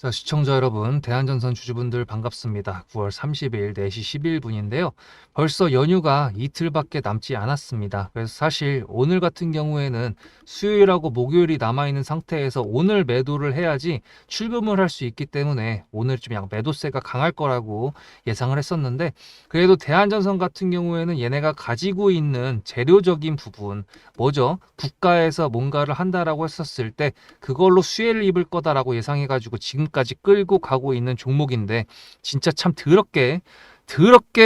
자, 시청자 여러분, 대한전선 주주분들 반갑습니다. 9월 30일 4시 11분인데요. 벌써 연휴가 이틀밖에 남지 않았습니다. 그래서 사실 오늘 같은 경우에는 수요일하고 목요일이 남아있는 상태에서 오늘 매도를 해야지 출금을 할 수 있기 때문에 오늘 좀 약 매도세가 강할 거라고 예상을 했었는데, 그래도 대한전선 같은 경우에는 얘네가 가지고 있는 재료적인 부분, 뭐죠? 국가에서 뭔가를 한다라고 했었을 때 그걸로 수혜를 입을 거다라고 예상해가지고 지금까지 끌고 가고 있는 종목인데, 진짜 참 더럽게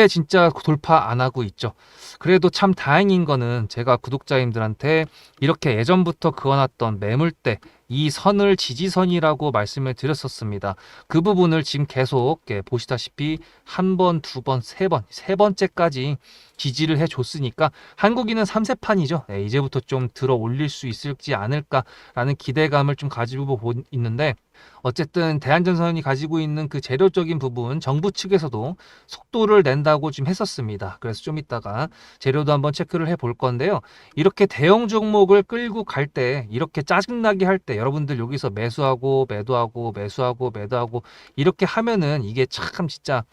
진짜 돌파 안 하고 있죠. 그래도 참 다행인 거는 제가 구독자님들한테 이렇게 예전부터 그어놨던 매물대, 이 선을 지지선이라고 말씀을 드렸었습니다. 그 부분을 지금 계속 보시다시피 한 번, 두 번, 세 번, 세 번째까지 지지를 해줬으니까 한국인은 3세판이죠. 이제부터 좀 들어 올릴 수 있을지 않을까라는 기대감을 좀 가지고 있는데, 어쨌든 대한전선이 가지고 있는 그 재료적인 부분 정부 측에서도 속도를 낸다고 좀 했었습니다. 그래서 좀 이따가 재료도 한번 체크를 해볼 건데요. 이렇게 대형 종목을 끌고 갈 때, 이렇게 짜증나게 할 때 여러분들 여기서 매수하고 매도하고 매수하고 매도하고 이렇게 하면은 이게 참 진짜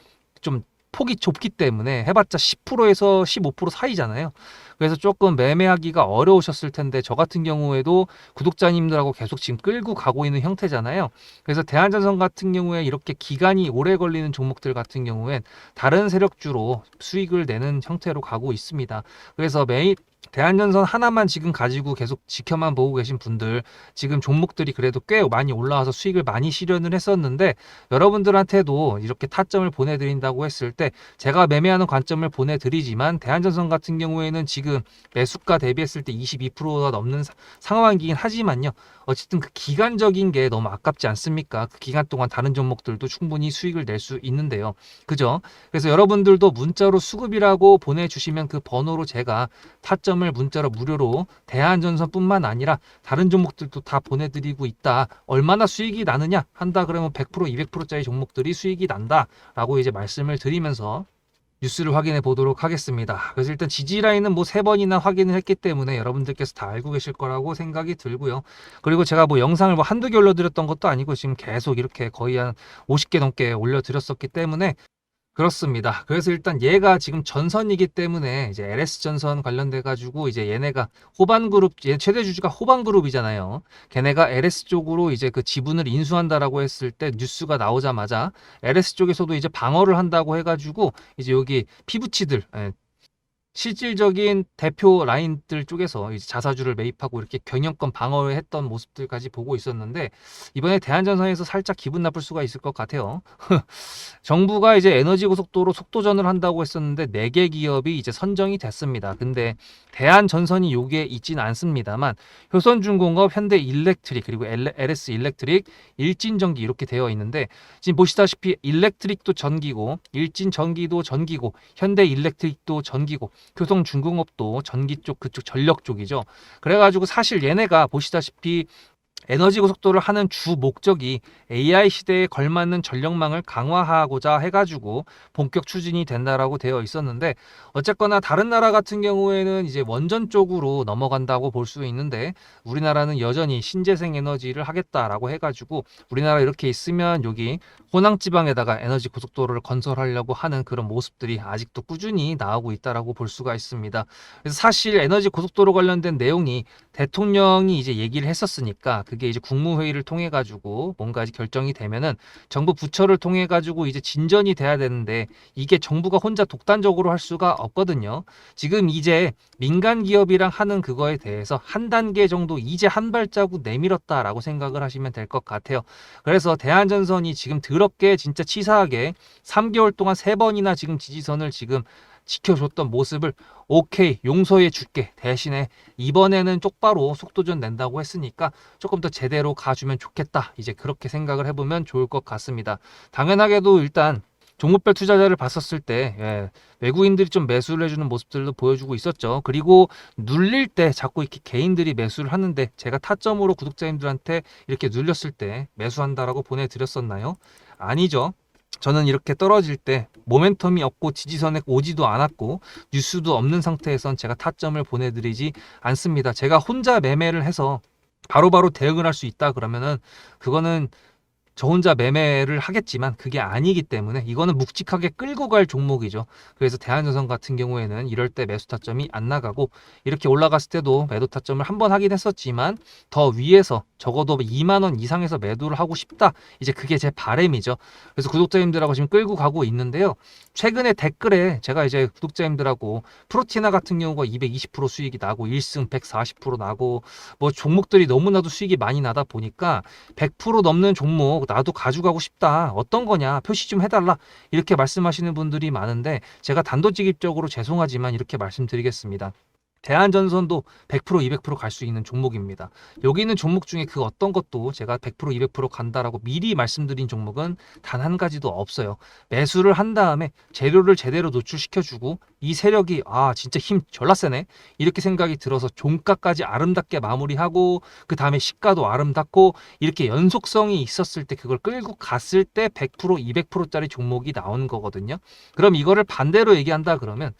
좀 폭이 좁기 때문에 해봤자 10%에서 15% 사이잖아요. 그래서 조금 매매하기가 어려우셨을 텐데, 저 같은 경우에도 구독자님들하고 계속 지금 끌고 가고 있는 형태잖아요. 그래서 대한전선 같은 경우에 이렇게 기간이 오래 걸리는 종목들 같은 경우엔 다른 세력주로 수익을 내는 형태로 가고 있습니다. 그래서 매일 대한전선 하나만 지금 가지고 계속 지켜만 보고 계신 분들, 지금 종목들이 그래도 꽤 많이 올라와서 수익을 많이 실현을 했었는데, 여러분들한테도 이렇게 타점을 보내드린다고 했을 때 제가 매매하는 관점을 보내드리지만, 대한전선 같은 경우에는 지금 매수가 대비했을 때 22%가 넘는 상황이긴 하지만요, 어쨌든 그 기간적인 게 너무 아깝지 않습니까? 그 기간 동안 다른 종목들도 충분히 수익을 낼 수 있는데요. 그죠? 그래서 여러분들도 문자로 수급이라고 보내주시면 그 번호로 제가 타점을 문자로 무료로 대한전선뿐만 아니라 다른 종목들도 다 보내드리고 있다. 얼마나 수익이 나느냐 한다 그러면 100% 200%짜리 종목들이 수익이 난다라고 이제 말씀을 드리면서 뉴스를 확인해 보도록 하겠습니다. 그래서 일단 지지 라인은 뭐 3번이나 확인을 했기 때문에 여러분들께서 다 알고 계실 거라고 생각이 들고요. 그리고 제가 뭐 영상을 뭐 한두 개 올려드렸던 것도 아니고 지금 계속 이렇게 거의 한 50개 넘게 올려드렸었기 때문에 그렇습니다. 그래서 일단 얘가 지금 전선이기 때문에 이제 LS 전선 관련돼 가지고 이제 얘네가 호반 그룹, 얘 최대 주주가 호반 그룹이잖아요. 걔네가 LS 쪽으로 이제 그 지분을 인수한다라고 했을 때 뉴스가 나오자마자 LS 쪽에서도 이제 방어를 한다고 해가지고 이제 여기 피부치들, 실질적인 대표 라인들 쪽에서 이제 자사주를 매입하고 이렇게 경영권 방어를 했던 모습들까지 보고 있었는데, 이번에 대한전선에서 살짝 기분 나쁠 수가 있을 것 같아요. 정부가 이제 에너지 고속도로 속도전을 한다고 했었는데 4개 기업이 이제 선정이 됐습니다. 근데 대한전선이 요게 있진 않습니다만 효선중공업, 현대일렉트릭, 그리고 LS 일렉트릭, 일진전기 이렇게 되어 있는데, 지금 보시다시피 일렉트릭도 전기고 일진전기도 전기고 현대일렉트릭도 전기고 효성중공업도 전기 쪽, 그쪽 전력 쪽이죠. 그래가지고 사실 얘네가 보시다시피 에너지 고속도로를 하는 주 목적이 AI 시대에 걸맞는 전력망을 강화하고자 해가지고 본격 추진이 된다라고 되어 있었는데, 어쨌거나 다른 나라 같은 경우에는 이제 원전 쪽으로 넘어간다고 볼 수 있는데, 우리나라는 여전히 신재생 에너지를 하겠다라고 해가지고 우리나라 이렇게 있으면 여기 호남 지방에다가 에너지 고속도로를 건설하려고 하는 그런 모습들이 아직도 꾸준히 나오고 있다라고 볼 수가 있습니다. 그래서 사실 에너지 고속도로 관련된 내용이 대통령이 이제 얘기를 했었으니까, 그게 이제 국무회의를 통해 가지고 뭔가 이제 결정이 되면은 정부 부처를 통해 가지고 이제 진전이 돼야 되는데, 이게 정부가 혼자 독단적으로 할 수가 없거든요. 지금 이제 민간 기업이랑 하는 그거에 대해서 한 단계 정도 이제 한 발자국 내밀었다라고 생각을 하시면 될 것 같아요. 그래서 대한전선이 지금 더럽게 진짜 치사하게 3개월 동안 3번이나 지금 지지선을 지금 지켜줬던 모습을 오케이 용서해 줄게, 대신에 이번에는 똑바로 속도전 낸다고 했으니까 조금 더 제대로 가주면 좋겠다, 이제 그렇게 생각을 해보면 좋을 것 같습니다. 당연하게도 일단 종목별 투자자를 봤었을 때 외국인들이 좀 매수를 해주는 모습들도 보여주고 있었죠. 그리고 눌릴 때 자꾸 이렇게 개인들이 매수를 하는데, 제가 타점으로 구독자님들한테 이렇게 눌렸을 때 매수한다라고 보내드렸었나요? 아니죠. 저는 이렇게 떨어질 때 모멘텀이 없고 지지선에 오지도 않았고 뉴스도 없는 상태에선 제가 타점을 보내드리지 않습니다. 제가 혼자 매매를 해서 바로바로 대응을 할 수 있다 그러면은 그거는 저 혼자 매매를 하겠지만 그게 아니기 때문에 이거는 묵직하게 끌고 갈 종목이죠. 그래서 대한전선 같은 경우에는 이럴 때 매수 타점이 안 나가고 이렇게 올라갔을 때도 매도 타점을 한 번 하긴 했었지만 더 위에서 적어도 2만 원 이상에서 매도를 하고 싶다. 이제 그게 제 바람이죠. 그래서 구독자님들하고 지금 끌고 가고 있는데요. 최근에 댓글에 제가 이제 구독자님들하고 프로티나 같은 경우가 220% 수익이 나고 1승 140% 나고 뭐 종목들이 너무나도 수익이 많이 나다 보니까 100% 넘는 종목 나도 가져가고 싶다. 어떤 거냐? 표시 좀 해달라. 이렇게 말씀하시는 분들이 많은데 제가 단도직입적으로 죄송하지만 이렇게 말씀드리겠습니다. 대한전선도 100% 200% 갈 수 있는 종목입니다. 여기 있는 종목 중에 그 어떤 것도 제가 100% 200% 간다라고 미리 말씀드린 종목은 단 한 가지도 없어요. 매수를 한 다음에 재료를 제대로 노출시켜주고 이 세력이 진짜 힘 졸라 세네 이렇게 생각이 들어서 종가까지 아름답게 마무리하고 그 다음에 시가도 아름답고 이렇게 연속성이 있었을 때 그걸 끌고 갔을 때 100% 200%짜리 종목이 나오는 거거든요. 그럼 이거를 반대로 얘기한다 그러면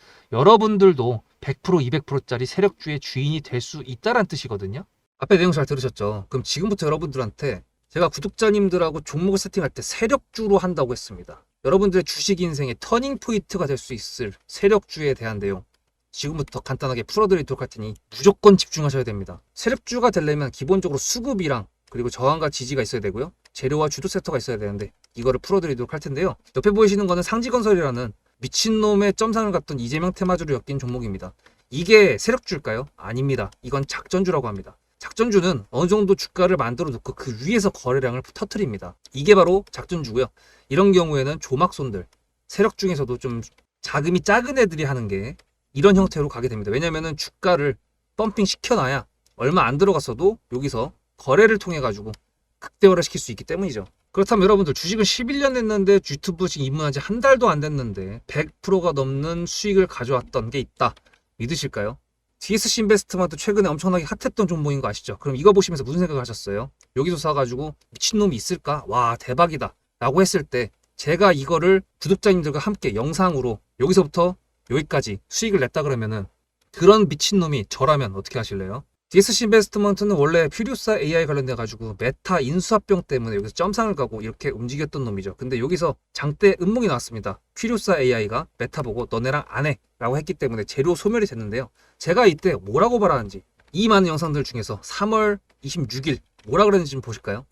여러분들도 100% 200%짜리 세력주의 주인이 될 수 있다는 뜻이거든요. 앞에 내용 잘 들으셨죠? 그럼 지금부터 여러분들한테 제가 구독자님들하고 종목을 세팅할 때 세력주로 한다고 했습니다. 여러분들의 주식 인생의 터닝 포인트가 될 수 있을 세력주에 대한 내용 지금부터 간단하게 풀어드리도록 할 테니 무조건 집중하셔야 됩니다. 세력주가 되려면 기본적으로 수급이랑 그리고 저항과 지지가 있어야 되고요. 재료와 주도 섹터가 있어야 되는데 이거를 풀어드리도록 할 텐데요. 옆에 보이시는 거는 상지건설이라는 미친놈의 점상을 갖던 이재명 테마주를 엮인 종목입니다. 이게 세력주일까요? 아닙니다. 이건 작전주라고 합니다. 작전주는 어느 정도 주가를 만들어 놓고 그 위에서 거래량을 터트립니다. 이게 바로 작전주고요. 이런 경우에는 조막손들, 세력 중에서도 좀 자금이 작은 애들이 하는 게 이런 형태로 가게 됩니다. 왜냐면은 주가를 펌핑 시켜놔야 얼마 안 들어갔어도 여기서 거래를 통해 가지고 극대화를 시킬 수 있기 때문이죠. 그렇다면 여러분들 주식을 11년 했는데 유튜브 지금 입문한 지 한 달도 안 됐는데 100%가 넘는 수익을 가져왔던 게 있다. 믿으실까요? DSC 인베스트먼트 최근에 엄청나게 핫했던 종목인 거 아시죠? 그럼 이거 보시면서 무슨 생각을 하셨어요? 여기서 사가지고 미친놈이 있을까? 와 대박이다 라고 했을 때 제가 이거를 구독자님들과 함께 영상으로 여기서부터 여기까지 수익을 냈다 그러면은 그런 미친놈이 저라면 어떻게 하실래요? DSC 인베스트먼트는 원래 퓨리오사 AI 관련돼 가지고 메타 인수합병 때문에 여기서 점상을 가고 이렇게 움직였던 놈이죠. 근데 여기서 장대 음목이 나왔습니다. 퓨리오사 AI가 메타 보고 너네랑 안 해 라고 했기 때문에 재료 소멸이 됐는데요. 제가 이때 뭐라고 말하는지 이 많은 영상들 중에서 3월 26일 뭐라 그랬는지 좀 보실까요?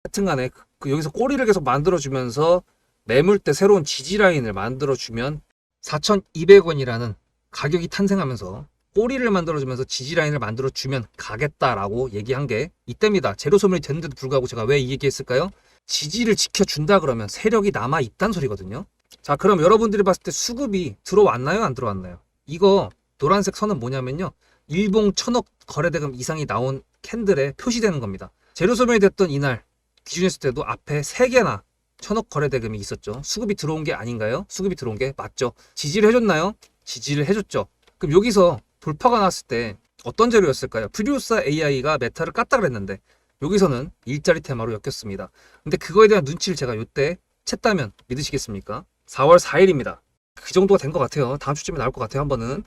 하여튼간에 여기서 꼬리를 계속 만들어주면서 매물대 새로운 지지라인을 만들어주면 4,200원이라는 가격이 탄생하면서 꼬리를 만들어주면서 지지라인을 만들어주면 가겠다라고 얘기한 게 이때입니다. 재료 소멸이 됐는데도 불구하고 제가 왜 이 얘기했을까요? 지지를 지켜준다 그러면 세력이 남아있단 소리거든요. 자 그럼 여러분들이 봤을 때 수급이 들어왔나요? 안 들어왔나요? 이거 노란색 선은 뭐냐면요. 일봉 1000억 거래대금 이상이 나온 캔들에 표시되는 겁니다. 재료 소멸이 됐던 이날 기준했을 때도 앞에 3개나 1000억 거래대금이 있었죠. 수급이 들어온 게 아닌가요? 수급이 들어온 게 맞죠. 지지를 해줬나요? 지지를 해줬죠. 그럼 여기서 돌파가 났을 때 어떤 재료였을까요? 퓨리오사 AI가 메타를 깠다 그랬는데 여기서는 일자리 테마로 엮였습니다. 근데 그거에 대한 눈치를 제가 이때 챘다면 믿으시겠습니까? 4월 4일입니다. 그 정도가 된 것 같아요. 다음 주쯤에 나올 것 같아요. 한 번은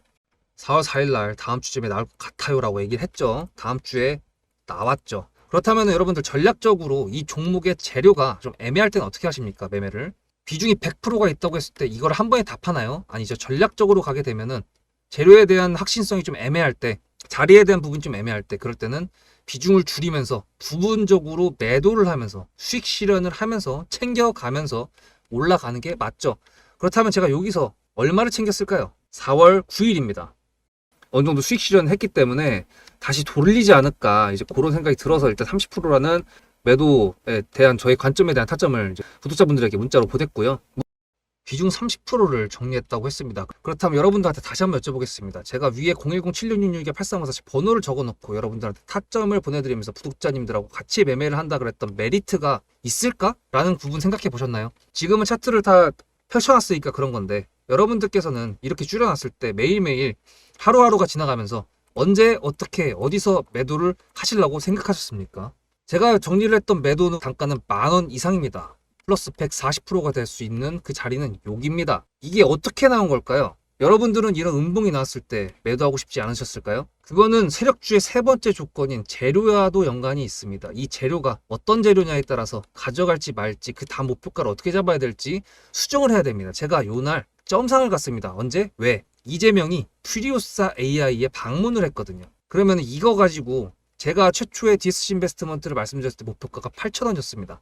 4월 4일 날 다음 주쯤에 나올 것 같아요 라고 얘기를 했죠. 다음 주에 나왔죠. 그렇다면 여러분들 전략적으로 이 종목의 재료가 좀 애매할 때는 어떻게 하십니까? 매매를 비중이 100%가 있다고 했을 때 이걸 한 번에 답하나요? 아니죠. 전략적으로 가게 되면은 재료에 대한 확신성이 좀 애매할 때, 자리에 대한 부분이 좀 애매할 때, 그럴 때는 비중을 줄이면서 부분적으로 매도를 하면서 수익 실현을 하면서 챙겨가면서 올라가는 게 맞죠. 그렇다면 제가 여기서 얼마를 챙겼을까요? 4월 9일입니다. 어느 정도 수익 실현을 했기 때문에 다시 돌리지 않을까 이제 그런 생각이 들어서 일단 30%라는 매도에 대한 저의 관점에 대한 타점을 이제 구독자분들에게 문자로 보냈고요. 비중 30%를 정리했다고 했습니다. 그렇다면 여러분들한테 다시 한번 여쭤보겠습니다. 제가 위에 010-7666-8354 번호를 적어놓고 여러분들한테 타점을 보내드리면서 구독자님들하고 같이 매매를 한다 그랬던 메리트가 있을까? 라는 부분 생각해 보셨나요? 지금은 차트를 다 펼쳐놨으니까 그런 건데 여러분들께서는 이렇게 줄여놨을 때 매일매일 하루하루가 지나가면서 언제 어떻게 어디서 매도를 하시려고 생각하셨습니까? 제가 정리를 했던 매도 단가는 10,000원 이상입니다. 플러스 140%가 될 수 있는 그 자리는 여기입니다. 이게 어떻게 나온 걸까요? 여러분들은 이런 음봉이 나왔을 때 매도하고 싶지 않으셨을까요? 그거는 세력주의 세 번째 조건인 재료와도 연관이 있습니다. 이 재료가 어떤 재료냐에 따라서 가져갈지 말지 그 다음 목표가를 어떻게 잡아야 될지 수정을 해야 됩니다. 제가 요날 점상을 갔습니다. 언제? 왜? 이재명이 퓨리오사 AI에 방문을 했거든요. 그러면 이거 가지고 제가 최초의 디스시 인베스트먼트를 말씀드렸을 때 목표가가 8,000원이었습니다.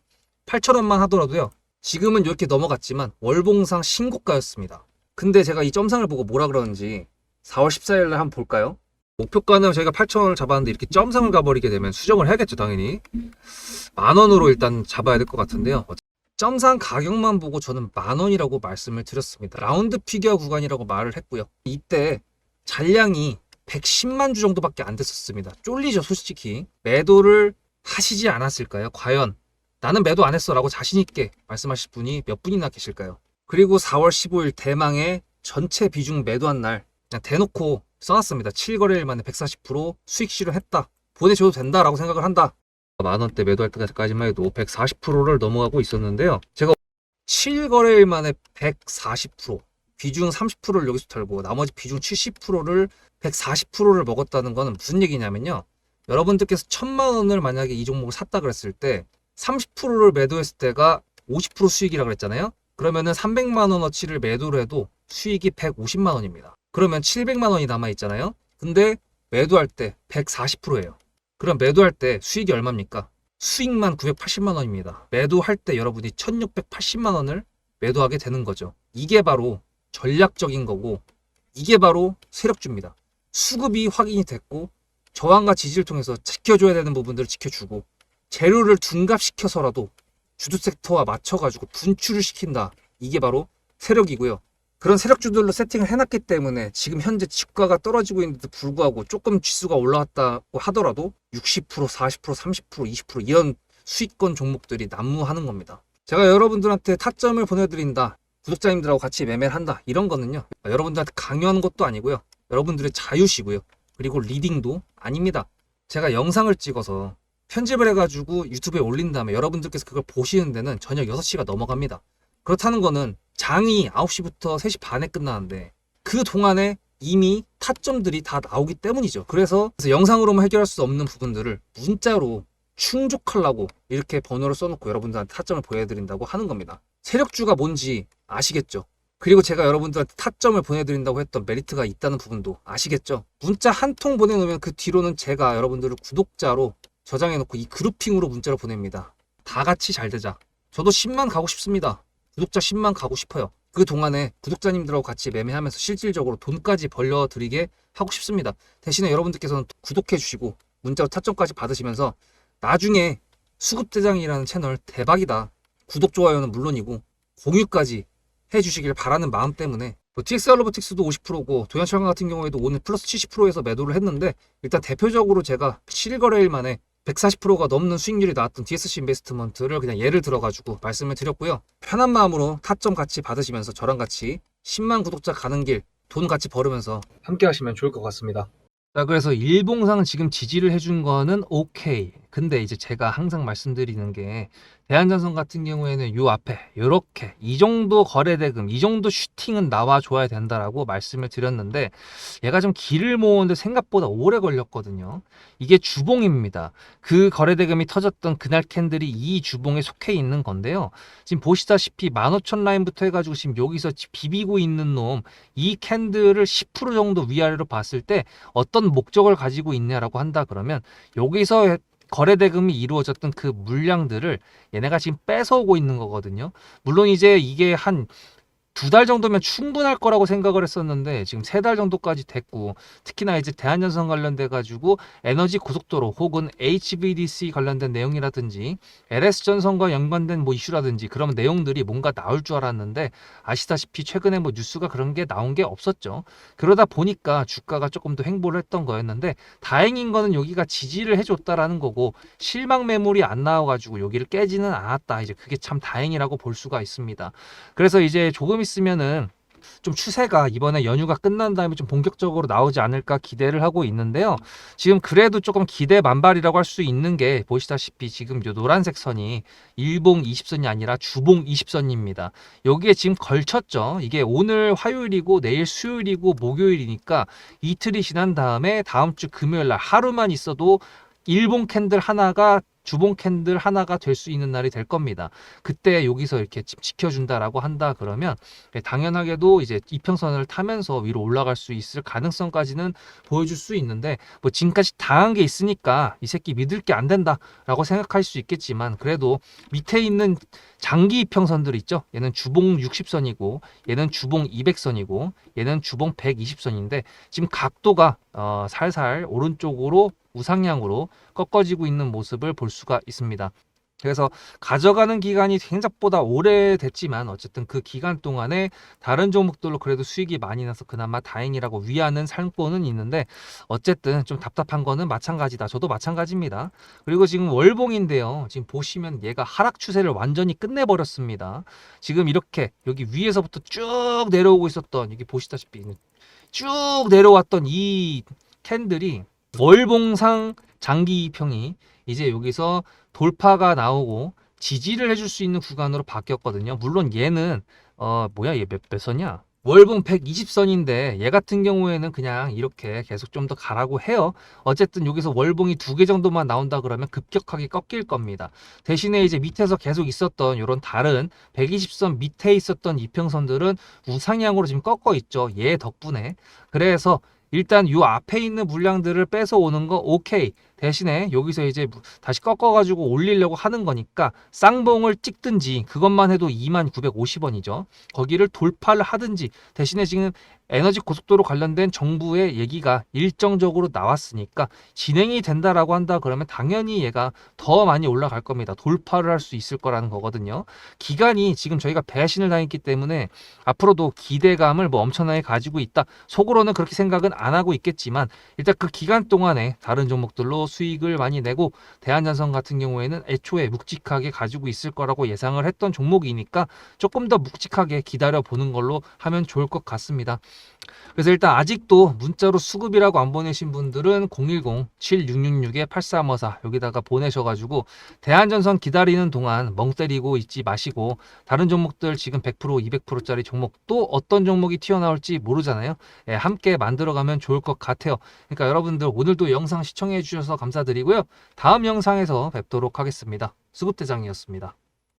8,000원만 하더라도요. 지금은 이렇게 넘어갔지만 월봉상 신고가였습니다. 근데 제가 이 점상을 보고 뭐라 그러는지 4월 14일 날 한번 볼까요? 목표가는 저희가 8,000원을 잡았는데 이렇게 점상을 가버리게 되면 수정을 해야겠죠, 당연히. 10,000원으로 일단 잡아야 될 것 같은데요. 점상 가격만 보고 저는 10,000원이라고 말씀을 드렸습니다. 라운드 피겨 구간이라고 말을 했고요. 이때 잔량이 110만 주 정도밖에 안 됐었습니다. 쫄리죠, 솔직히. 매도를 하시지 않았을까요? 과연 나는 매도 안 했어 라고 자신있게 말씀하실 분이 몇 분이나 계실까요? 그리고 4월 15일 대망의 전체 비중 매도한 날 그냥 대놓고 써놨습니다. 7거래일 만에 140% 수익 실현했다. 보내줘도 된다라고 생각을 한다. 만원대 매도할 때까지만 해도 140%를 넘어가고 있었는데요. 제가 7거래일 만에 140% 비중 30%를 여기서 털고 나머지 비중 70%를 140%를 먹었다는 거는 무슨 얘기냐면요. 여러분들께서 1,000만 원을 만약에 이 종목을 샀다 그랬을 때 30%를 매도했을 때가 50% 수익이라고 그랬잖아요. 그러면은 300만 원어치를 매도를 해도 수익이 150만 원입니다. 그러면 700만 원이 남아 있잖아요. 근데 매도할 때 140%예요. 그럼 매도할 때 수익이 얼마입니까? 수익만 980만 원입니다. 매도할 때 여러분이 1680만 원을 매도하게 되는 거죠. 이게 바로 전략적인 거고 이게 바로 세력주입니다. 수급이 확인이 됐고 저항과 지지를 통해서 지켜줘야 되는 부분들을 지켜주고 재료를 둔갑시켜서라도 주도 섹터와 맞춰가지고 분출을 시킨다. 이게 바로 세력이고요. 그런 세력주들로 세팅을 해놨기 때문에 지금 현재 주가가 떨어지고 있는데도 불구하고 조금 지수가 올라왔다고 하더라도 60%, 40%, 30%, 20% 이런 수익권 종목들이 난무하는 겁니다. 제가 여러분들한테 타점을 보내드린다. 구독자님들하고 같이 매매를 한다. 이런 거는요. 여러분들한테 강요하는 것도 아니고요. 여러분들의 자유시고요. 그리고 리딩도 아닙니다. 제가 영상을 찍어서 편집을 해가지고 유튜브에 올린 다음에 여러분들께서 그걸 보시는 데는 저녁 6시가 넘어갑니다. 그렇다는 거는 장이 9시부터 3시 반에 끝나는데 그 동안에 이미 타점들이 다 나오기 때문이죠. 그래서 영상으로만 해결할 수 없는 부분들을 문자로 충족하려고 이렇게 번호를 써놓고 여러분들한테 타점을 보여드린다고 하는 겁니다. 세력주가 뭔지 아시겠죠? 그리고 제가 여러분들한테 타점을 보내드린다고 했던 메리트가 있다는 부분도 아시겠죠? 문자 한 통 보내놓으면 그 뒤로는 제가 여러분들을 구독자로 저장해놓고 이 그룹핑으로 문자를 보냅니다. 다 같이 잘 되자. 저도 10만 가고 싶습니다. 구독자 10만 가고 싶어요. 그 동안에 구독자님들하고 같이 매매하면서 실질적으로 돈까지 벌려드리게 하고 싶습니다. 대신에 여러분들께서는 구독해주시고 문자로 타점까지 받으시면서 나중에 수급대장이라는 채널 대박이다. 구독, 좋아요는 물론이고 공유까지 해주시길 바라는 마음 때문에 TXR 로보틱스도 50%고 도연철강 같은 경우에도 오늘 플러스 70%에서 매도를 했는데 일단 대표적으로 제가 7거래일 만에 140%가 넘는 수익률이 나왔던 DSC 인베스트먼트를 그냥 예를 들어가지고 말씀을 드렸고요. 편한 마음으로 타점 같이 받으시면서 저랑 같이 10만 구독자 가는 길 돈 같이 벌으면서 함께 하시면 좋을 것 같습니다. 자, 그래서 일봉상 지금 지지를 해준 거는 오케이. 근데 이제 제가 항상 말씀드리는 게 대한전선 같은 경우에는 요 앞에 요렇게 이 정도 거래대금, 이 정도 슈팅은 나와줘야 된다라고 말씀을 드렸는데 얘가 좀 길을 모으는데 생각보다 오래 걸렸거든요. 이게 주봉입니다. 그 거래대금이 터졌던 그날 캔들이 이 주봉에 속해 있는 건데요. 지금 보시다시피 15,000 라인부터 해가지고 지금 여기서 비비고 있는 놈 이 캔들을 10% 정도 위아래로 봤을 때 어떤 목적을 가지고 있냐라고 한다 그러면 여기서 거래대금이 이루어졌던 그 물량들을 얘네가 지금 뺏어오고 있는 거거든요. 물론 이제 이게 한 2달 정도면 충분할 거라고 생각을 했었는데 지금 3달 정도까지 됐고 특히나 이제 대한전선 관련돼 가지고 에너지 고속도로 혹은 HVDC 관련된 내용이라든지 LS전선과 연관된 뭐 이슈라든지 그런 내용들이 뭔가 나올 줄 알았는데 아시다시피 최근에 뭐 뉴스가 그런 게 나온 게 없었죠. 그러다 보니까 주가가 조금 더 횡보를 했던 거였는데 다행인 거는 여기가 지지를 해줬다라는 거고 실망 매물이 안 나와가지고 여기를 깨지는 않았다. 이제 그게 참 다행이라고 볼 수가 있습니다. 그래서 이제 조금 있으면은 좀 추세가 이번에 연휴가 끝난 다음에 좀 본격적으로 나오지 않을까 기대를 하고 있는데요. 지금 그래도 조금 기대 만발이라고 할 수 있는 게 보시다시피 지금 요 노란색 선이 일봉 20선이 아니라 주봉 20선입니다. 여기에 지금 걸쳤죠. 이게 오늘 화요일이고 내일 수요일이고 목요일이니까 이틀이 지난 다음에 다음 주 금요일 날 하루만 있어도 일봉 캔들 하나가 주봉 캔들 하나가 될 수 있는 날이 될 겁니다. 그때 여기서 이렇게 지켜준다라고 한다 그러면 당연하게도 이제 이평선을 타면서 위로 올라갈 수 있을 가능성까지는 보여줄 수 있는데 뭐 지금까지 당한 게 있으니까 이 새끼 믿을 게 안 된다라고 생각할 수 있겠지만 그래도 밑에 있는 장기 이평선들 있죠. 얘는 주봉 60선이고 얘는 주봉 200선이고 얘는 주봉 120선인데 지금 각도가 살살 오른쪽으로 우상향으로 꺾어지고 있는 모습을 볼 수가 있습니다. 그래서 가져가는 기간이 생각보다 오래됐지만 어쨌든 그 기간 동안에 다른 종목들로 그래도 수익이 많이 나서 그나마 다행이라고 위하는 상권은 있는데 어쨌든 좀 답답한 거는 마찬가지다. 저도 마찬가지입니다. 그리고 지금 월봉인데요. 지금 보시면 얘가 하락 추세를 완전히 끝내버렸습니다. 지금 이렇게 여기 위에서부터 쭉 내려오고 있었던 여기 보시다시피 쭉 내려왔던 이 캔들이 월봉상 장기 이평이 이제 여기서 돌파가 나오고 지지를 해줄 수 있는 구간으로 바뀌었거든요. 물론 얘는 뭐야 얘 몇 선이야? 월봉 120선인데 얘 같은 경우에는 그냥 이렇게 계속 좀 더 가라고 해요. 어쨌든 여기서 월봉이 2개 정도만 나온다 그러면 급격하게 꺾일 겁니다. 대신에 이제 밑에서 계속 있었던 이런 다른 120선 밑에 있었던 이평선들은 우상향으로 지금 꺾어 있죠. 얘 덕분에. 그래서 일단 요 앞에 있는 물량들을 뺏어오는 거 오케이. 대신에 여기서 이제 다시 꺾어가지고 올리려고 하는 거니까 쌍봉을 찍든지 그것만 해도 2950원이죠. 거기를 돌파를 하든지 대신에 지금 에너지 고속도로 관련된 정부의 얘기가 일정적으로 나왔으니까 진행이 된다라고 한다 그러면 당연히 얘가 더 많이 올라갈 겁니다. 돌파를 할 수 있을 거라는 거거든요. 기간이 지금 저희가 배신을 당했기 때문에 앞으로도 기대감을 뭐 엄청나게 가지고 있다. 속으로는 그렇게 생각은 안 하고 있겠지만 일단 그 기간 동안에 다른 종목들로 수익을 많이 내고 대한전선 같은 경우에는 애초에 묵직하게 가지고 있을 거라고 예상을 했던 종목이니까 조금 더 묵직하게 기다려 보는 걸로 하면 좋을 것 같습니다. 그래서 일단 아직도 문자로 수급이라고 안 보내신 분들은 010-7666-8354 여기다가 보내셔가지고 대한전선 기다리는 동안 멍 때리고 있지 마시고 다른 종목들 지금 100% 200%짜리 종목 또 어떤 종목이 튀어나올지 모르잖아요. 예, 함께 만들어가면 좋을 것 같아요. 그러니까 여러분들 오늘도 영상 시청해 주셔서 감사드리고요. 다음 영상에서 뵙도록 하겠습니다. 수급대장이었습니다.